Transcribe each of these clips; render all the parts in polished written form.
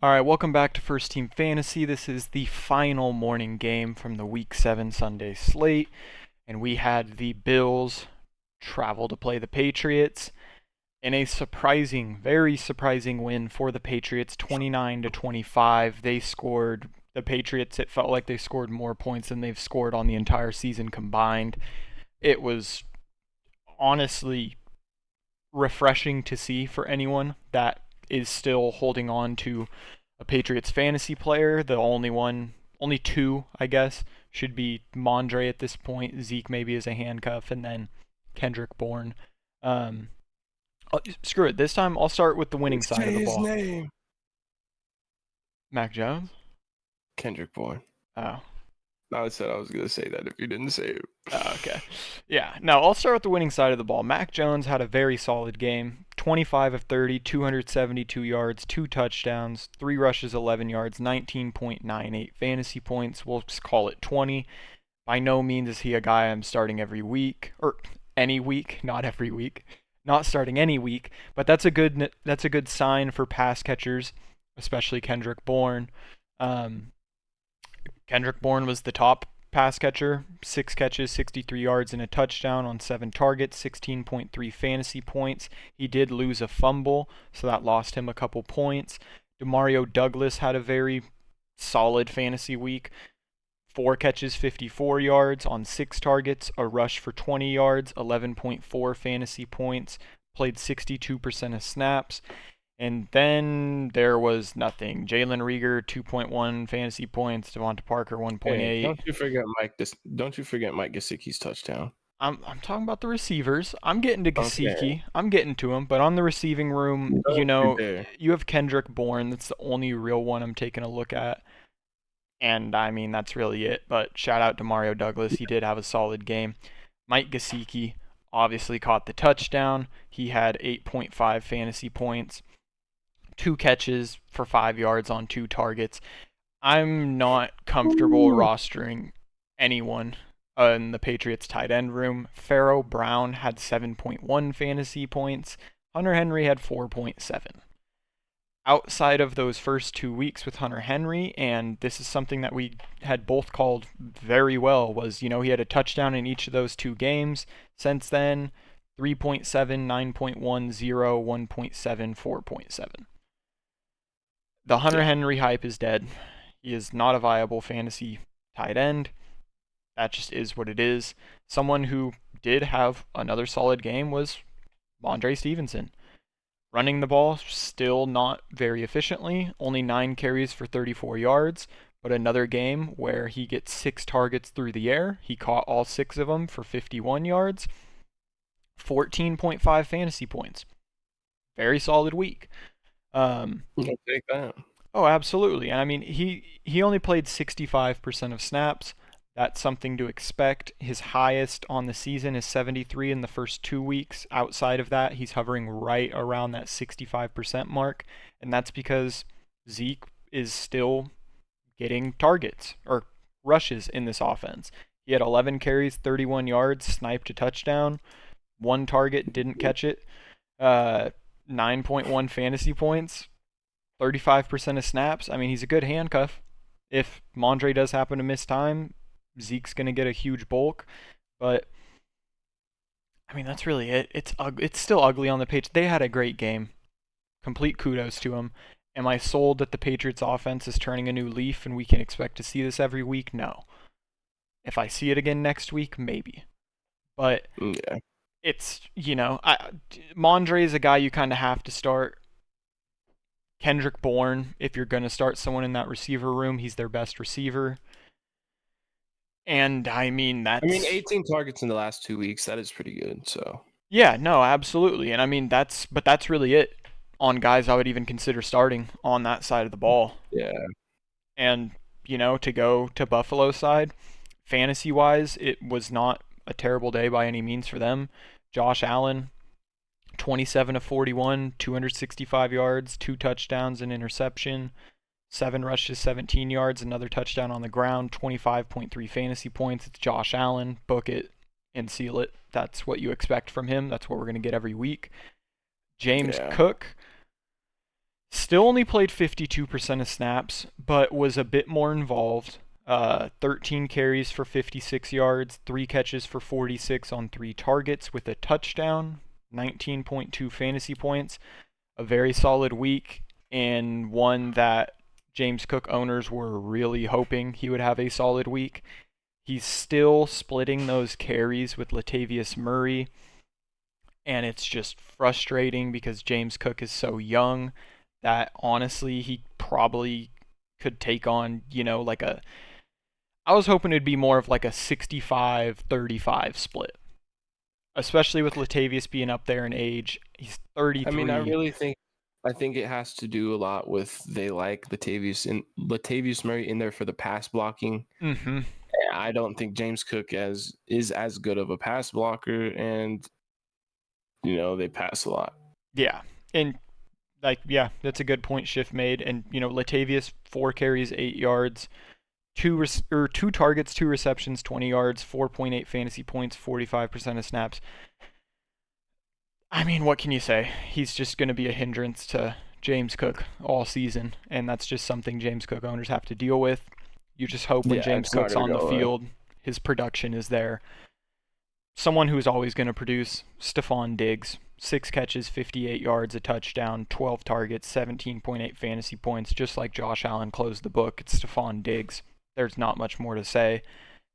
All right, welcome back to First Team Fantasy. This is the final morning game from the Week 7 Sunday slate, and we had the Bills travel to play the Patriots in a surprising, very surprising win for the Patriots, 29-25. The Patriots, it felt like they scored more points than they've scored on the entire season combined. It was honestly refreshing to see for anyone that is still holding on to a Patriots fantasy player. Only two, I guess, should be Mondre at this point. Zeke maybe as a handcuff, and then Kendrick Bourne. Um, Screw it. This time I'll start with the winning side Say of the his ball. name. Mac Jones? Kendrick Bourne. Oh. I said I was gonna say that if you didn't say it. Oh, okay. Yeah, no, I'll start with the winning side of the ball. Mac Jones had a very solid game. 25 of 30, 272 yards, 2 touchdowns, 3 rushes, 11 yards, 19.98 fantasy points. We'll just call it 20. By no means is he a guy I'm starting every week, or any week, not every week. Not starting any week, but that's a good sign for pass catchers, especially Kendrick Bourne. Um, Kendrick Bourne was the top pass catcher, 6 catches, 63 yards, and a touchdown on 7 targets, 16.3 fantasy points. He did lose a fumble, so that lost him a couple points. Demario Douglas had a very solid fantasy week. 4 catches, 54 yards on 6 targets, a rush for 20 yards, 11.4 fantasy points, played 62% of snaps. And then there was nothing. Jalen Reagor, 2.1 fantasy points. Devonta Parker, 1.8. Hey, don't you forget Mike Gesicki's touchdown. I'm talking about the receivers. I'm getting to Gesicki. Okay. I'm getting to him. But on the receiving room, Don't you dare. you have Kendrick Bourne. That's the only real one I'm taking a look at. And I mean, that's really it. But shout out to Mario Douglas. He did have a solid game. Mike Gesicki obviously caught the touchdown. He had 8.5 fantasy points. 2 catches for 5 yards on 2 targets. I'm not comfortable rostering anyone in the Patriots tight end room. Pharaoh Brown had 7.1 fantasy points. Hunter Henry had 4.7. Outside of those first 2 weeks with Hunter Henry, and this is something that we had both called very well, was, he had a touchdown in each of those 2 games. Since then, 3.7, 9.1, 0, 1.7, 4.7. The Hunter Henry hype is dead. He is not a viable fantasy tight end. That just is what it is. Someone who did have another solid game was Mondre Stevenson. Running the ball, still not very efficiently, only 9 carries for 34 yards, but another game where he gets 6 targets through the air. He caught all 6 of them for 51 yards, 14.5 fantasy points. Very solid week. I'll take that. Oh, absolutely. And I mean, he only played 65% of snaps. That's something to expect. His highest on the season is 73 in the first 2 weeks. Outside of that, he's hovering right around that 65% mark. And that's because Zeke is still getting targets or rushes in this offense. He had 11 carries, 31 yards, sniped a touchdown, 1 target, didn't catch it, 9.1 fantasy points, 35% of snaps. I mean, he's a good handcuff. If Mondre does happen to miss time, Zeke's going to get a huge bulk. But, I mean, that's really it. It's still ugly on the page. They had a great game. Complete kudos to them. Am I sold that the Patriots offense is turning a new leaf and we can expect to see this every week? No. If I see it again next week, maybe. But Yeah. it's, Mondre is a guy you kind of have to start. Kendrick Bourne, if you're going to start someone in that receiver room, he's their best receiver. And I mean, 18 targets in the last 2 weeks. That is pretty good. So yeah, no, absolutely. And I mean, that's really it on guys I would even consider starting on that side of the ball. yeah. And, to go to Buffalo's side, fantasy wise, it was not a terrible day by any means for them. Josh Allen, 27 of 41, 265 yards, 2 touchdowns, an interception, 7 rushes, 17 yards, another touchdown on the ground, 25.3 fantasy points. It's Josh Allen. Book it and seal it. That's what you expect from him. That's what we're going to get every week. James Cook, Still only played 52% of snaps, but was a bit more involved. 13 carries for 56 yards, 3 catches for 46 on 3 targets with a touchdown, 19.2 fantasy points. A very solid week, and one that James Cook owners were really hoping he would have a solid week. He's still splitting those carries with Latavius Murray, and it's just frustrating because James Cook is so young that honestly he probably could take on, like a I was hoping it'd be more of like a 65-35 split, especially with Latavius being up there in age. He's I mean, I 33. really think it has to do a lot with they like Latavius Murray in there for the pass blocking. Mhm. I don't think James Cook is as good of a pass blocker, and they pass a lot. Yeah. And that's a good point Schiff made. And Latavius 4 carries, 8 yards, two targets, 2 receptions, 20 yards, 4.8 fantasy points, 45% of snaps. I mean, what can you say? He's just going to be a hindrance to James Cook all season, and that's just something James Cook owners have to deal with. You just hope when Yeah, James it's not Cook's gonna on the go away. field, his production is there. Someone who's always going to produce, Stephon Diggs. 6 catches, 58 yards, a touchdown, 12 targets, 17.8 fantasy points. Just like Josh Allen closed the book, it's Stephon Diggs. There's not much more to say. No,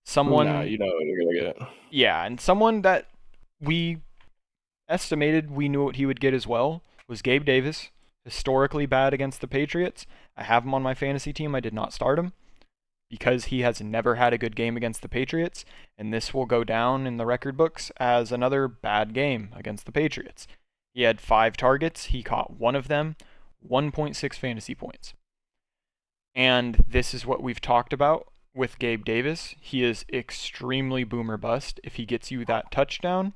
Someone, you know what you're gonna get. yeah, and someone that we estimated we knew what he would get as well was Gabe Davis. Historically bad against the Patriots. I have him on my fantasy team. I did not start him because he has never had a good game against the Patriots, and this will go down in the record books as another bad game against the Patriots. He had 5 targets, he caught one of them, 1.6 fantasy points. And this is what we've talked about with Gabe Davis. He is extremely boomer bust. If he gets you that touchdown,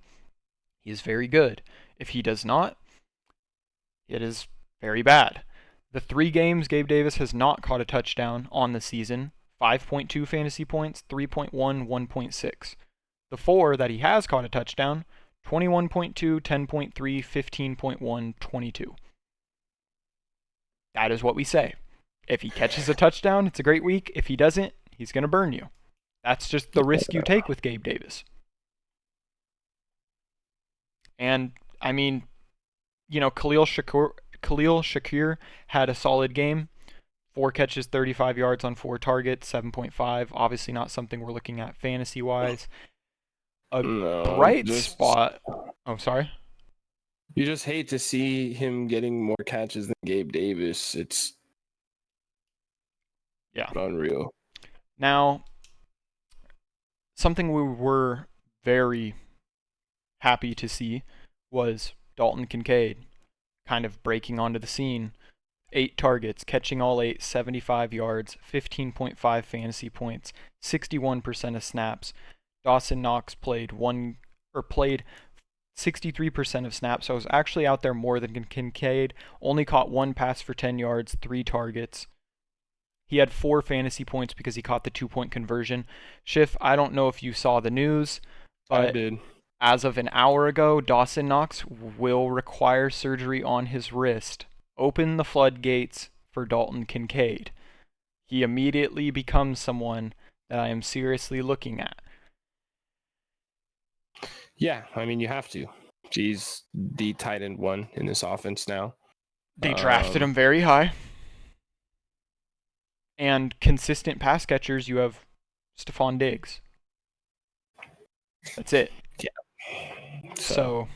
he is very good. If he does not, it is very bad. The 3 games Gabe Davis has not caught a touchdown on the season, 5.2 fantasy points, 3.1, 1.6. The 4 that he has caught a touchdown, 21.2, 10.3, 15.1, 22. That is what we say. If he catches a touchdown, it's a great week. If he doesn't, he's going to burn you. That's just the risk you take with Gabe Davis. And, I mean, Khalil Shakir had a solid game. 4 catches, 35 yards on 4 targets, 7.5. Obviously not something we're looking at fantasy-wise. A No, bright spot. Oh, sorry. you just hate to see him getting more catches than Gabe Davis. It's Yeah. unreal. Now, something we were very happy to see was Dalton Kincaid kind of breaking onto the scene. 8 targets, catching all 8, 75 yards, 15.5 fantasy points, 61% of snaps. Dawson Knox played 63% of snaps, so I was actually out there more than Kincaid. Only caught 1 pass for 10 yards, 3 targets. He had 4 fantasy points because he caught the 2-point conversion. Schiff, I don't know if you saw the news, I but did. as of an hour ago, Dawson Knox will require surgery on his wrist. Open the floodgates for Dalton Kincaid. He immediately becomes someone that I am seriously looking at. Yeah, I mean, you have to. He's the tight end 1 in this offense now. They drafted him very high. And consistent pass catchers, you have Stephon Diggs. That's it. Yeah. So,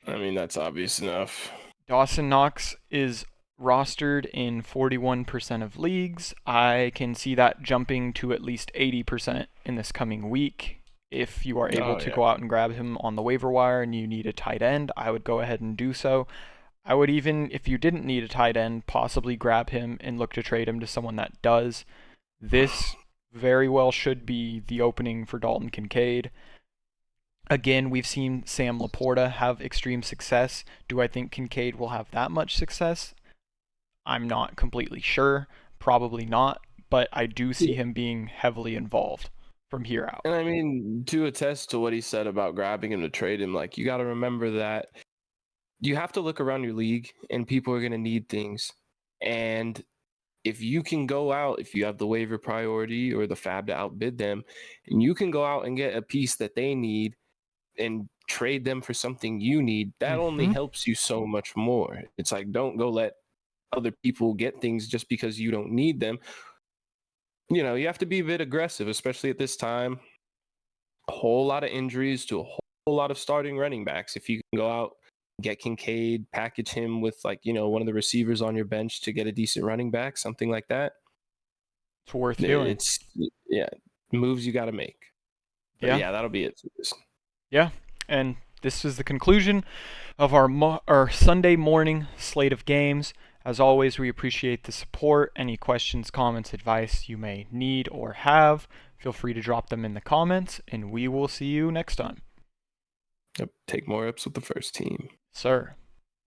I mean, that's obvious enough. Dawson Knox is rostered in 41% of leagues. I can see that jumping to at least 80% in this coming week. If you are able to go out and grab him on the waiver wire and you need a tight end, I would go ahead and do so. I would even, if you didn't need a tight end, possibly grab him and look to trade him to someone that does. This very well should be the opening for Dalton Kincaid. Again, we've seen Sam Laporta have extreme success. Do I think Kincaid will have that much success? I'm not completely sure. Probably not. But I do see him being heavily involved from here out. And I mean, to attest to what he said about grabbing him to trade him, like, you got to remember that you have to look around your league, and people are going to need things. And if you can go out, if you have the waiver priority or the fab to outbid them, and you can go out and get a piece that they need and trade them for something you need, that only Mm-hmm. helps you so much more. It's like, don't go let other people get things just because you don't need them. You have to be a bit aggressive, especially at this time. A whole lot of injuries to a whole lot of starting running backs. If you can go out, get Kincaid, package him with one of the receivers on your bench to get a decent running back, something like that. It's worth doing. It's yeah, moves you got to make. But Yeah. yeah, that'll be it for this. Yeah. And this is the conclusion of our Sunday morning slate of games. As always, we appreciate the support. Any questions, comments, advice you may need or have, feel free to drop them in the comments, and we will see you next time. Yep, take more ups with the first team. Sir.